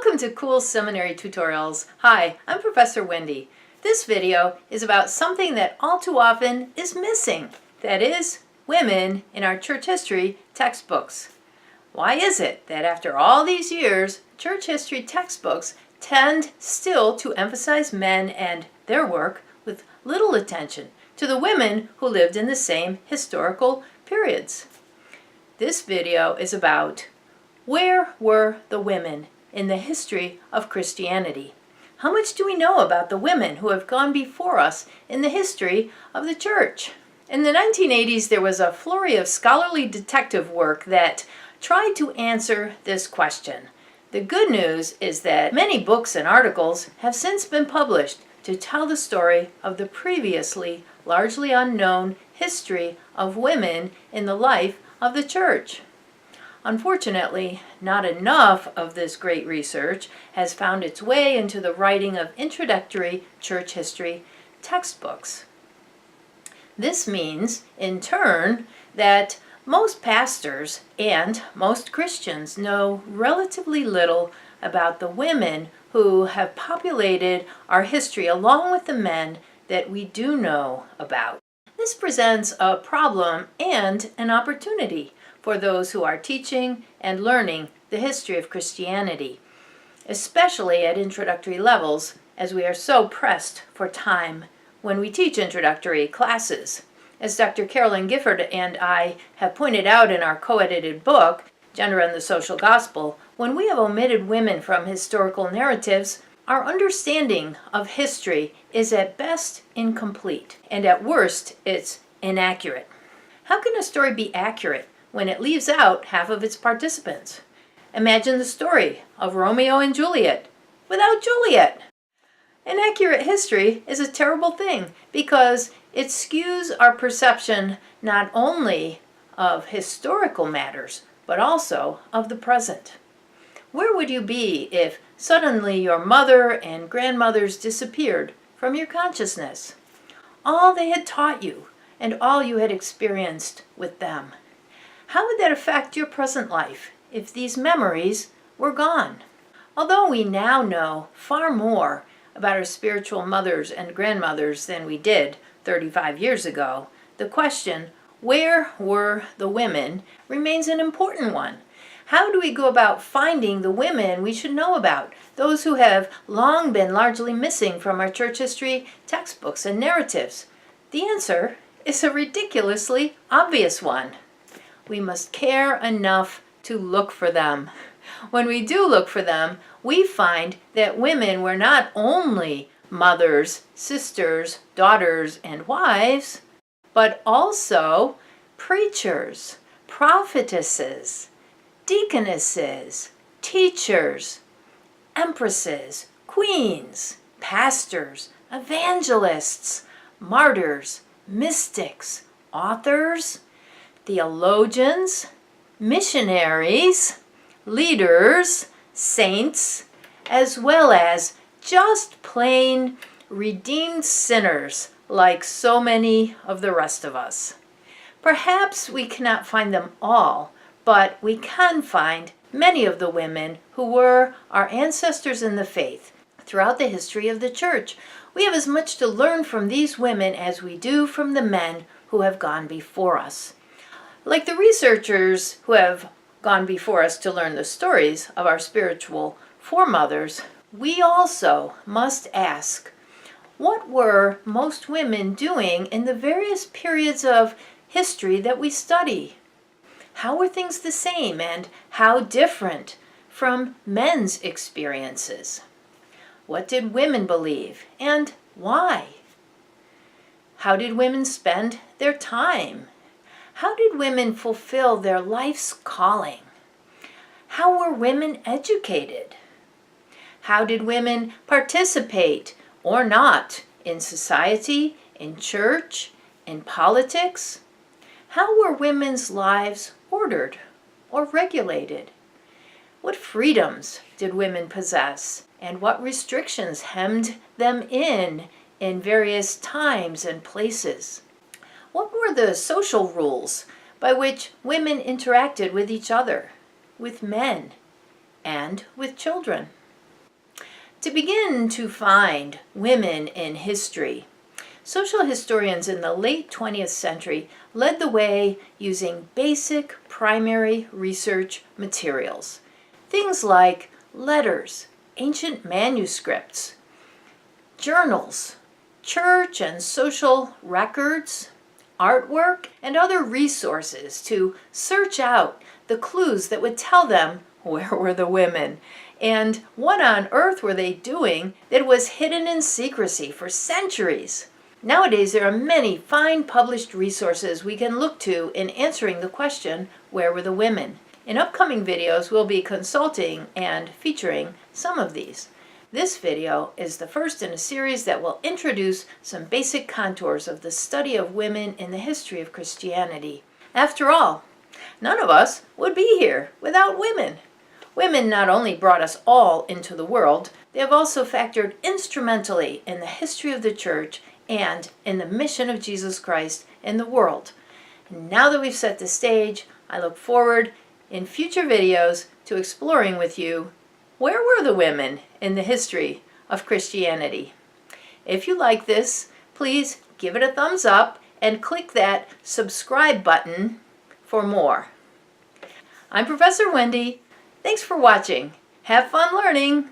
Welcome to Cool Seminary Tutorials. Hi, I'm Professor Wendy. This video is about something that all too often is missing. That is, women in our church history textbooks. Why is it that after all these years, church history textbooks tend still to emphasize men and their work with little attention to the women who lived in the same historical periods? This video is about where were the women in the history of Christianity? How much do we know about the women who have gone before us in the history of the church? In the 1980s, there was a flurry of scholarly detective work that tried to answer this question. The good news is that many books and articles have since been published to tell the story of the previously largely unknown history of women in the life of the church. Unfortunately, not enough of this great research has found its way into the writing of introductory church history textbooks. This means, in turn, that most pastors and most Christians know relatively little about the women who have populated our history along with the men that we do know about. This presents a problem and an opportunity for those who are teaching and learning the history of Christianity, especially at introductory levels, as we are so pressed for time when we teach introductory classes. As Dr. Carolyn Gifford and I have pointed out in our co-edited book, Gender and the Social Gospel, when we have omitted women from historical narratives, our understanding of history is at best incomplete, and at worst, it's inaccurate. How can a story be accurate when it leaves out half of its participants? Imagine the story of Romeo and Juliet without Juliet. Inaccurate history is a terrible thing because it skews our perception not only of historical matters, but also of the present. Where would you be if suddenly your mother and grandmothers disappeared from your consciousness? All they had taught you and all you had experienced with them. How would that affect your present life if these memories were gone? Although we now know far more about our spiritual mothers and grandmothers than we did 35 years ago, the question, where were the women, remains an important one. How do we go about finding the women we should know about, those who have long been largely missing from our church history textbooks and narratives? The answer is a ridiculously obvious one. We must care enough to look for them. When we do look for them, we find that women were not only mothers, sisters, daughters, and wives, but also preachers, prophetesses, deaconesses, teachers, empresses, queens, pastors, evangelists, martyrs, mystics, authors, theologians, missionaries, leaders, saints, as well as just plain redeemed sinners like so many of the rest of us. Perhaps we cannot find them all, but we can find many of the women who were our ancestors in the faith throughout the history of the church. We have as much to learn from these women as we do from the men who have gone before us. Like the researchers who have gone before us to learn the stories of our spiritual foremothers, we also must ask, what were most women doing in the various periods of history that we study? How were things the same and how different from men's experiences? What did women believe and why? How did women spend their time? How did women fulfill their life's calling? How were women educated? How did women participate or not in society, in church, in politics? How were women's lives ordered or regulated? What freedoms did women possess, and what restrictions hemmed them in various times and places? What were the social rules by which women interacted with each other, with men, and with children? To begin to find women in history, social historians in the late 20th century led the way using basic primary research materials. Things like letters, ancient manuscripts, journals, church and social records, artwork, and other resources to search out the clues that would tell them where were the women and what on earth were they doing that was hidden in secrecy for centuries. Nowadays, there are many fine published resources we can look to in answering the question, where were the women? In upcoming videos, we'll be consulting and featuring some of these. This video is the first in a series that will introduce some basic contours of the study of women in the history of Christianity. After all, none of us would be here without women. Women not only brought us all into the world, they have also factored instrumentally in the history of the church and in the mission of Jesus Christ in the world. Now that we've set the stage, I look forward in future videos to exploring with you, where were the women in the history of Christianity? If you like this, please give it a thumbs up and click that subscribe button for more. I'm Professor Wendy. Thanks for watching. Have fun learning.